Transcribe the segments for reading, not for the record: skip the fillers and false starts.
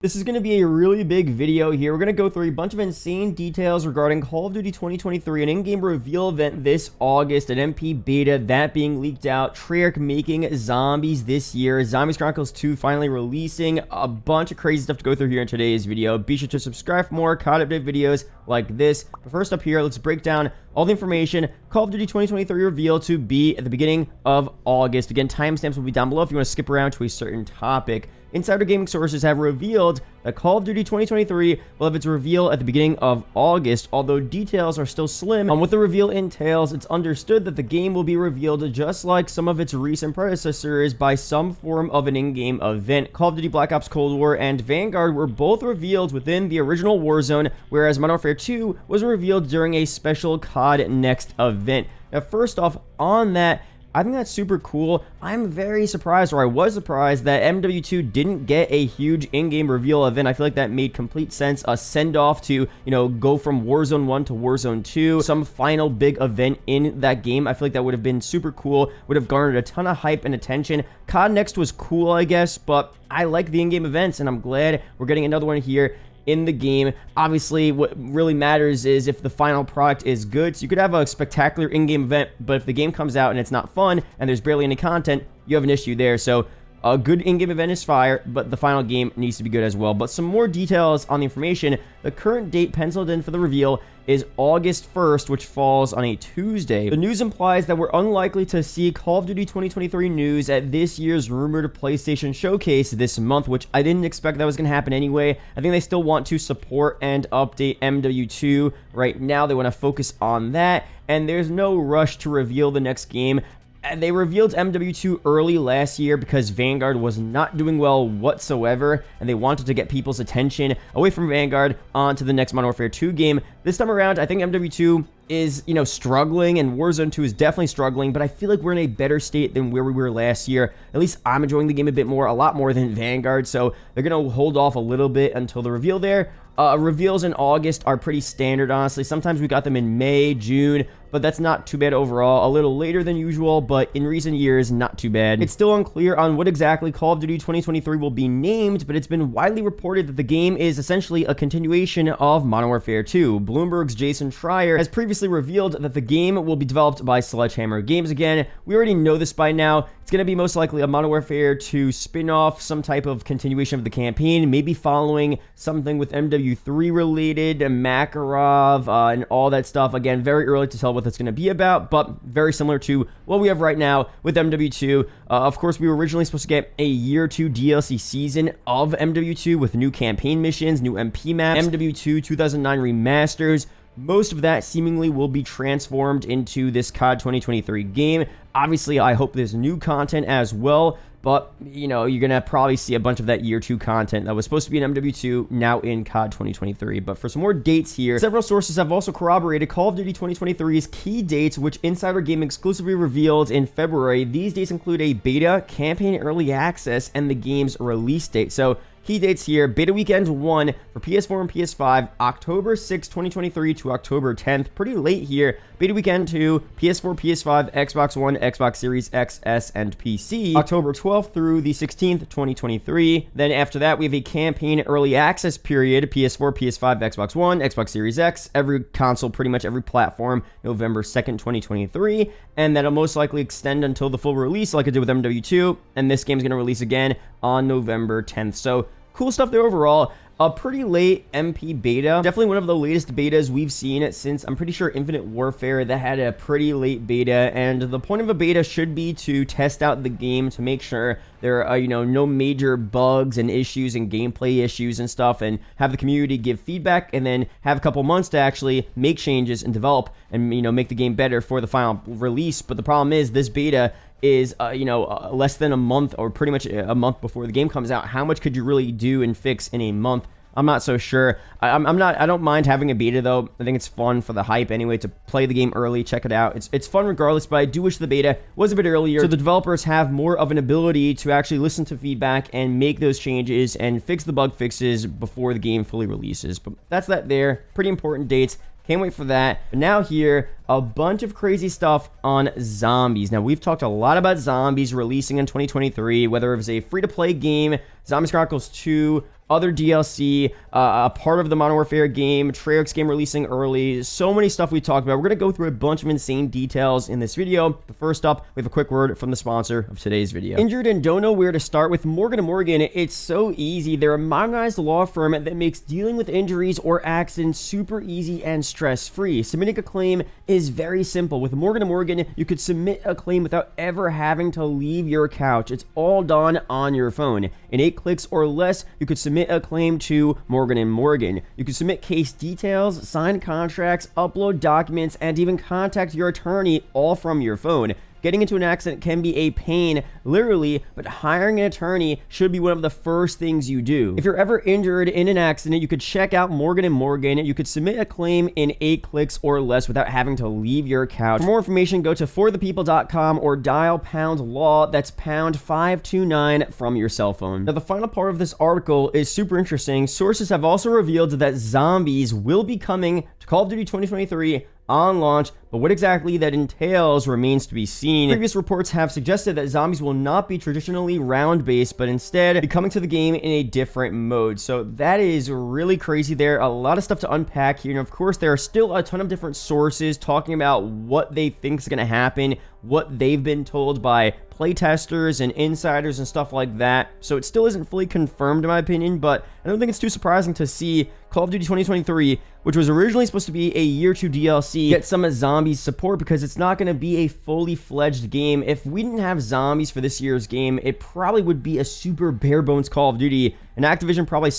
This is going to be a really big video here. We're going to go through a bunch of insane details regarding Call of Duty 2023, an in-game reveal event this August, an MP beta, that being leaked out, Treyarch making zombies this year, Zombies Chronicles 2 finally releasing, a bunch of crazy stuff to go through here in today's video. Be sure to subscribe for more COD update videos like this. But first up here, let's break down all the information. Call of Duty 2023 reveal to be at the beginning of August. Again, timestamps will be down below if you want to skip around to a certain topic. Insider gaming sources have revealed that Call of Duty 2023 will have its reveal at the beginning of August, although details are still slim on what the reveal entails. It's understood that the game will be revealed just like some of its recent predecessors by some form of an in-game event. Call of Duty Black Ops Cold War and Vanguard were both revealed within the original Warzone, whereas Modern Warfare 2 was revealed during a special COD Next event. Now, first off, on that, I think that's super cool. I'm very surprised, or I was surprised, that MW2 didn't get a huge in-game reveal event. I feel like that made complete sense. A send-off to, go from Warzone 1 to Warzone 2. Some final big event in that game. I feel like that would have been super cool. Would have garnered a ton of hype and attention. COD Next was cool, I guess, but I like the in-game events, and I'm glad we're getting another one here in the game. Obviously, what really matters is if the final product is good. So you could have a spectacular in-game event, but if the game comes out and it's not fun and there's barely any content, you have an issue there. So a good in-game event is fire, but the final game needs to be good as well. But some more details on the information. The current date penciled in for the reveal is August 1st, which falls on a Tuesday. The news implies that we're unlikely to see Call of Duty 2023 news at this year's rumored PlayStation Showcase this month, which I didn't expect that was going to happen anyway. I think they still want to support and update MW2 right now. They want to focus on that, and there's no rush to reveal the next game. They revealed MW2 early last year because Vanguard was not doing well whatsoever, and they wanted to get people's attention away from Vanguard onto the next Modern Warfare 2 game. This time around, I think MW2 is, struggling, and Warzone 2 is definitely struggling, but I feel like we're in a better state than where we were last year. At least I'm enjoying the game a lot more than Vanguard, so they're going to hold off a little bit until the reveal there. Reveals in August are pretty standard, honestly. Sometimes we got them in May, June, but that's not too bad overall. A little later than usual, but in recent years, not too bad. It's still unclear on what exactly Call of Duty 2023 will be named, but it's been widely reported that the game is essentially a continuation of Modern Warfare 2. Bloomberg's Jason Schreier has previously revealed that the game will be developed by Sledgehammer Games again. We already know this by now. It's going to be most likely a Modern Warfare 2 spin-off, some type of continuation of the campaign, maybe following something with MW3 related, Makarov, and all that stuff. Again, very early to tell what that's going to be about, but very similar to what we have right now with MW2. Of course, we were originally supposed to get a year 2 DLC season of MW2 with new campaign missions, new MP maps, MW2 2009 remasters. Most of that seemingly will be transformed into this COD 2023 game. Obviously, I hope there's new content as well, but, you're going to probably see a bunch of that year 2 content that was supposed to be in MW2, now in COD 2023. But for some more dates here, several sources have also corroborated Call of Duty 2023's key dates, which Insider Gaming exclusively revealed in February. These dates include a beta, campaign early access, and the game's release date. So, key dates here: Beta Weekend 1 for PS4 and PS5, October 6, 2023 to October 10th. Pretty late here. Beta Weekend 2, PS4, PS5, Xbox One, Xbox Series X, S, and PC, October 12th through the 16th, 2023. Then after that, we have a campaign early access period: PS4, PS5, Xbox One, Xbox Series X, every console, pretty much every platform, November 2nd, 2023. And that'll most likely extend until the full release, like I did with MW2. And this game's going to release again on November 10th. So, cool stuff there overall. A pretty late MP beta. Definitely one of the latest betas we've seen since, I'm pretty sure, Infinite Warfare, that had a pretty late beta. And the point of a beta should be to test out the game to make sure there are, no major bugs and issues and gameplay issues and stuff, and have the community give feedback, and then have a couple months to actually make changes and develop and, make the game better for the final release. But the problem is this beta is, less than a month, or pretty much a month before the game comes out. How much could you really do and fix in a month? I'm not so sure. I don't mind having a beta though. I think it's fun for the hype anyway, to play the game early, check it out. It's fun regardless, but I do wish the beta was a bit earlier, so the developers have more of an ability to actually listen to feedback and make those changes and fix the bug fixes before the game fully releases. But that's that there. Pretty important dates. Can't wait for that. But now here, a bunch of crazy stuff on zombies. Now, we've talked a lot about zombies releasing in 2023, whether it was a free-to-play game, Zombies Chronicles 2, other DLC, a part of the Modern Warfare game, Treyarch's game releasing early, so many stuff we talked about. We're going to go through a bunch of insane details in this video. But first up, we have a quick word from the sponsor of today's video. Injured and don't know where to start with Morgan & Morgan? It's so easy. They're a modernized law firm that makes dealing with injuries or accidents super easy and stress-free. Submitting a claim is very simple. With Morgan & Morgan, you could submit a claim without ever having to leave your couch. It's all done on your phone. In 8 clicks or less, you could submit a claim to Morgan & Morgan. You can submit case details, sign contracts, upload documents, and even contact your attorney all from your phone. Getting into an accident can be a pain, literally, but hiring an attorney should be one of the first things you do. If you're ever injured in an accident, you could check out Morgan & Morgan. You could submit a claim in 8 clicks or less without having to leave your couch. For more information, go to forthepeople.com or dial #law. That's #529 from your cell phone. Now, the final part of this article is super interesting. Sources have also revealed that zombies will be coming to Call of Duty 2023 on launch, but what exactly that entails remains to be seen. Previous reports have suggested that zombies will not be traditionally round-based, but instead be coming to the game in a different mode. So that is really crazy there. A lot of stuff to unpack here. And of course, there are still a ton of different sources talking about what they think is going to happen, what they've been told by playtesters and insiders and stuff like that. So it still isn't fully confirmed in my opinion, but I don't think it's too surprising to see Call of Duty 2023, which was originally supposed to be a year 2 DLC, get some zombies support, because it's not going to be a fully fledged game. If we didn't have zombies for this year's game, it probably would be a super bare bones Call of Duty, and Activision probably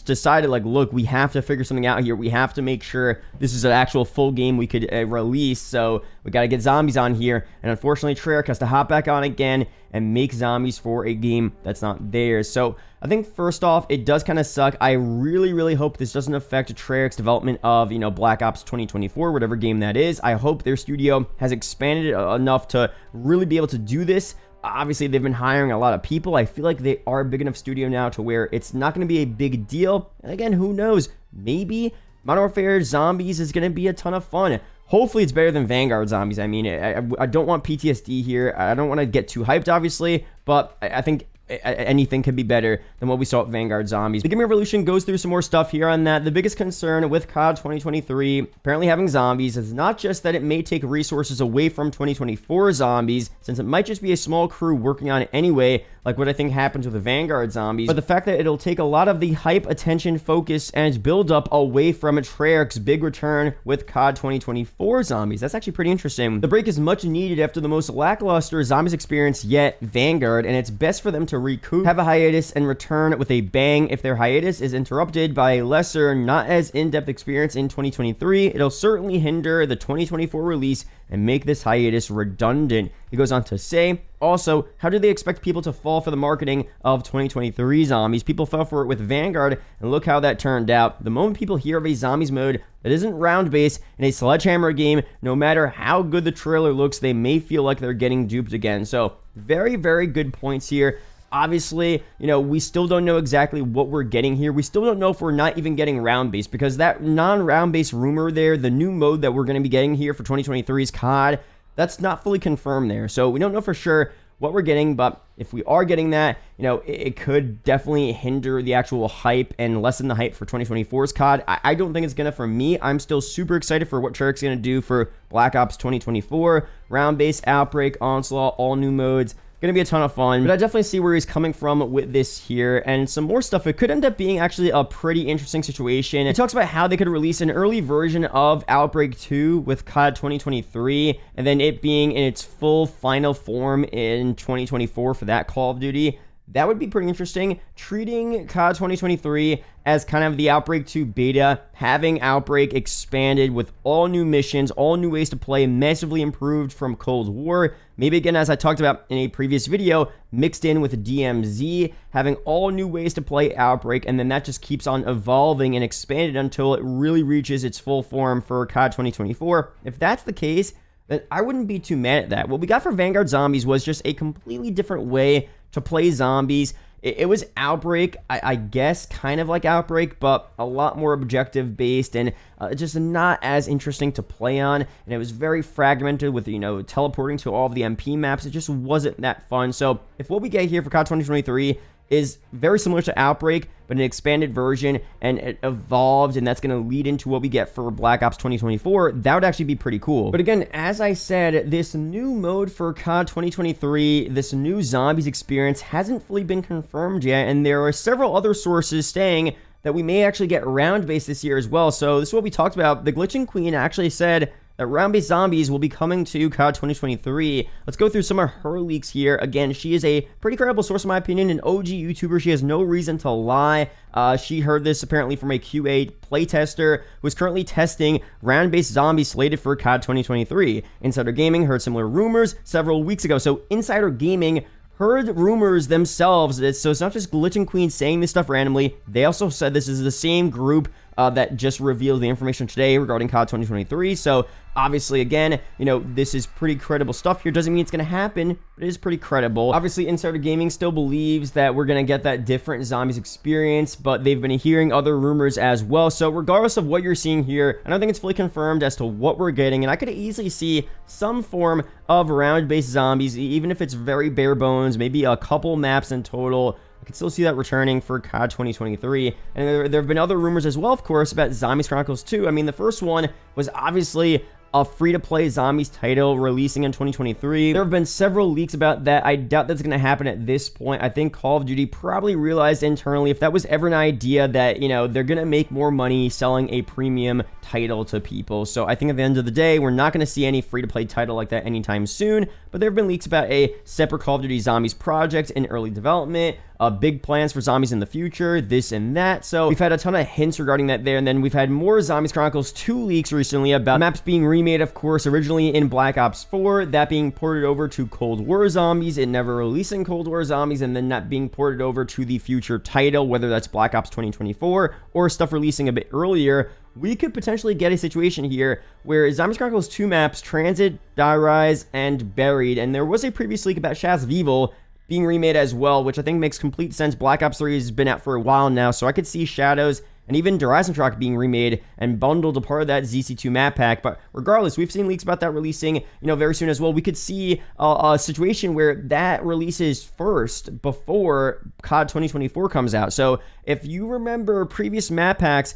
decided, like, look, we have to figure something out here. We have to make sure this is an actual full game we could release, so we got to get zombies on here. And unfortunately, Treyarch has to hop back on again and make zombies for a game that's not theirs. So I think first off, it does kind of suck. I really hope this doesn't affect Treyarch's development of, Black Ops 2024, whatever game that is. I hope their studio has expanded enough to really be able to do this. Obviously, they've been hiring a lot of people. I feel like they are a big enough studio now to where it's not going to be a big deal. And again, who knows? Maybe Modern Warfare Zombies is going to be a ton of fun. Hopefully, it's better than Vanguard Zombies. I mean, I don't want PTSD here. I don't want to get too hyped, obviously, but I think anything could be better than what we saw at Vanguard Zombies. The Game Revolution goes through some more stuff here on that. The biggest concern with COD 2023 apparently having zombies is not just that it may take resources away from 2024 zombies, since it might just be a small crew working on it anyway, like what I think happens with the Vanguard Zombies, but the fact that it'll take a lot of the hype, attention, focus, and build up away from Treyarch's big return with COD 2024 Zombies. That's actually pretty interesting. The break is much needed after the most lackluster Zombies experience yet, Vanguard, and it's best for them to recoup, have a hiatus, and return with a bang. If their hiatus is interrupted by a lesser, not as in-depth experience in 2023, it'll certainly hinder the 2024 release and make this hiatus redundant. He goes on to say, also, how do they expect people to fall for the marketing of 2023 Zombies? People fell for it with Vanguard, and look how that turned out. The moment people hear of a Zombies mode that isn't round-based in a Sledgehammer game, no matter how good the trailer looks, they may feel like they're getting duped again. So, very good points here. Obviously, we still don't know exactly what we're getting here. We still don't know if we're not even getting round-based, because that non-round-based rumor there, the new mode that we're going to be getting here for 2023's COD, that's not fully confirmed there. So we don't know for sure what we're getting, but if we are getting that, it could definitely hinder the actual hype and lessen the hype for 2024's COD. I don't think it's going to for me. I'm still super excited for what Treyarch's going to do for Black Ops 2024, round-based, Outbreak, Onslaught, all new modes. Gonna be a ton of fun, but I definitely see where he's coming from with this here, and some more stuff. It could end up being actually a pretty interesting situation. He talks about how they could release an early version of Outbreak 2 with COD 2023, and then it being in its full final form in 2024 for that Call of Duty. That would be pretty interesting. Treating COD 2023 as kind of the Outbreak 2 beta, having Outbreak expanded with all new missions, all new ways to play, massively improved from Cold War. Maybe again, as I talked about in a previous video, mixed in with DMZ, having all new ways to play Outbreak, and then that just keeps on evolving and expanded until it really reaches its full form for COD 2024. If that's the case, then I wouldn't be too mad at that. What we got for Vanguard Zombies was just a completely different way to play zombies. It was Outbreak, I guess, kind of like Outbreak, but a lot more objective based and just not as interesting to play on. And it was very fragmented with, teleporting to all of the MP maps. It just wasn't that fun. So if what we get here for COD 2023 is very similar to Outbreak, but an expanded version, and it evolved, and that's going to lead into what we get for Black Ops 2024. That would actually be pretty cool. But again, as I said, this new mode for COD 2023, this new zombies experience hasn't fully been confirmed yet, and there are several other sources saying that we may actually get round-based this year as well. So this is what we talked about. The Glitching Queen actually said that round-based zombies will be coming to COD 2023. Let's go through some of her leaks here. Again, she is a pretty credible source in my opinion, an OG YouTuber. She has no reason to lie. She heard this apparently from a QA playtester who is currently testing round-based zombies slated for COD 2023. Insider Gaming heard similar rumors several weeks ago. So Insider Gaming heard rumors themselves. So it's not just Glitching Queen saying this stuff randomly. They also said this is the same group that just revealed the information today regarding COD 2023. So obviously, again, you know, this is pretty credible stuff here. Doesn't mean it's going to happen, but it is pretty credible. Obviously, Insider Gaming still believes that we're going to get that different zombies experience, but they've been hearing other rumors as well. So regardless of what you're seeing here, I don't think it's fully confirmed as to what we're getting, and I could easily see some form of round-based zombies, even if it's very bare bones, maybe a couple maps in total. I can still see that returning for COD 2023. And there have been other rumors as well, of course, about Zombies Chronicles 2. I mean, the first one was obviously a free-to-play zombies title releasing in 2023. There have been several leaks about that. I doubt that's going to happen at this point. I think Call of Duty probably realized internally, if that was ever an idea, that, you know, they're going to make more money selling a premium title to people. So I think at the end of the day, we're not going to see any free-to-play title like that anytime soon. But there have been leaks about a separate Call of Duty Zombies project in early development, big plans for zombies in the future, this and that. So we've had a ton of hints regarding that there. And then we've had more Zombies Chronicles 2 leaks recently about maps being remade, of course, originally in Black Ops 4, that being ported over to Cold War Zombies, it never releasing Cold War Zombies, and then that being ported over to the future title, whether that's Black Ops 2024 or stuff releasing a bit earlier. We could potentially get a situation here where Zombies Chronicles 2 maps, Transit, Die Rise, and Buried, and there was a previous leak about Shadows of Evil being remade as well, which I think makes complete sense. Black Ops 3 has been out for a while now, so I could see Shadows and even Horizon Track being remade and bundled a part of that ZC2 map pack. But regardless, we've seen leaks about that releasing, you know, very soon as well. We could see a situation where that releases first before COD 2024 comes out. So if you remember previous map packs,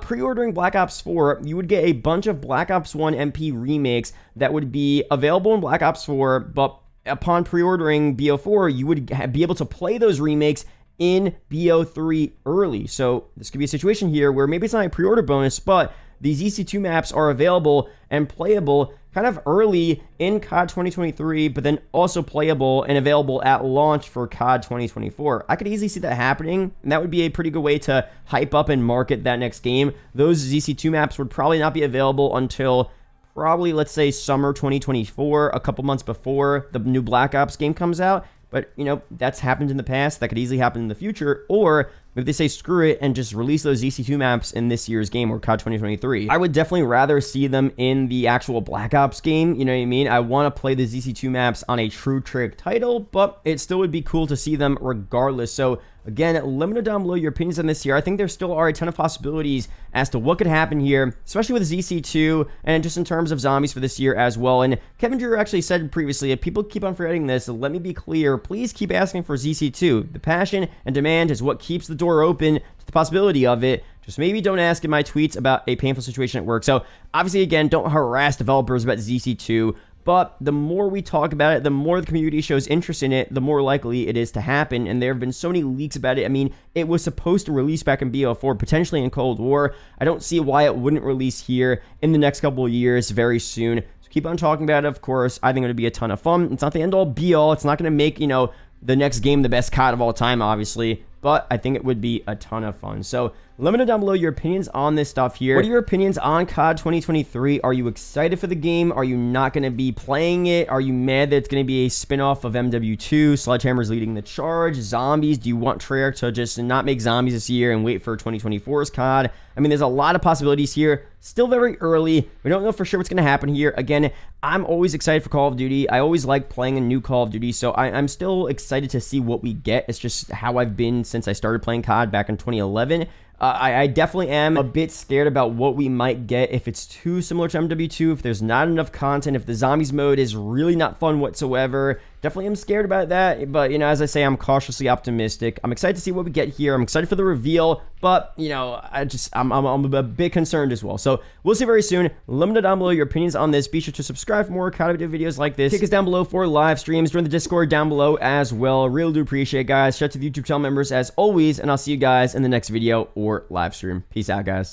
pre-ordering Black Ops 4, you would get a bunch of Black Ops 1 MP remakes that would be available in Black Ops 4, but upon pre-ordering BO4, you would be able to play those remakes in BO3 early. So this could be a situation here where maybe it's not a pre-order bonus, but these EC2 maps are available and playable kind of early in COD 2023, but then also playable and available at launch for COD 2024. I could easily see that happening, and that would be a pretty good way to hype up and market that next game. Those ZC2 maps would probably not be available until probably, let's say, summer 2024, a couple months before the new Black Ops game comes out. But, you know, that's happened in the past. That could easily happen in the future. Or if they say screw it and just release those EC2 maps in this year's game or COD 2023, I would definitely rather see them in the actual Black Ops game. You know what I mean? I want to play the EC2 maps on a true Treyarch title, but it still would be cool to see them regardless. So again, let me know down below your opinions on this here. I think there still are a ton of possibilities as to what could happen here, especially with ZC2 and just in terms of zombies for this year as well. And Kevin Drew actually said previously, if people keep on forgetting this, let me be clear, please keep asking for ZC2. The passion and demand is what keeps the door open to the possibility of it. Just maybe don't ask in my tweets about a painful situation at work. So obviously, again, don't harass developers about ZC2. But the more we talk about it, the more the community shows interest in it, the more likely it is to happen. And there have been so many leaks about it. I mean, it was supposed to release back in BO4, potentially in Cold War. I don't see why it wouldn't release here in the next couple of years very soon. So keep on talking about it, of course. I think it would be a ton of fun. It's not the end-all, be-all. It's not going to make, you know, the next game the best COD of all time, obviously. But I think it would be a ton of fun. So let me know down below your opinions on this stuff here. What are your opinions on COD 2023? Are you excited for the game? Are you not going to be playing it? Are you mad that it's going to be a spin-off of MW2? Sledgehammer's leading the charge. Zombies? Do you want Treyarch to just not make zombies this year and wait for 2024's COD? I mean, there's a lot of possibilities here. Still very early. We don't know for sure what's going to happen here. Again, I'm always excited for Call of Duty. I always like playing a new Call of Duty, so I'm still excited to see what we get. It's just how I've been since I started playing COD back in 2011. I definitely am a bit scared about what we might get if it's too similar to MW2, if there's not enough content, if the zombies mode is really not fun whatsoever. definitely am scared about that. But, you know, as I say, I'm cautiously optimistic. I'm excited to see what we get here. I'm excited for the reveal, but, you know, I'm a bit concerned as well. So we'll see very soon. Let me know down below your opinions on this. Be sure to subscribe for more Call of Duty videos like this. Kick us down below for live streams. Join the Discord down below as well. Really do appreciate it, guys. Shout out to the YouTube channel members as always, and I'll see you guys in the next video or live stream. Peace out, guys.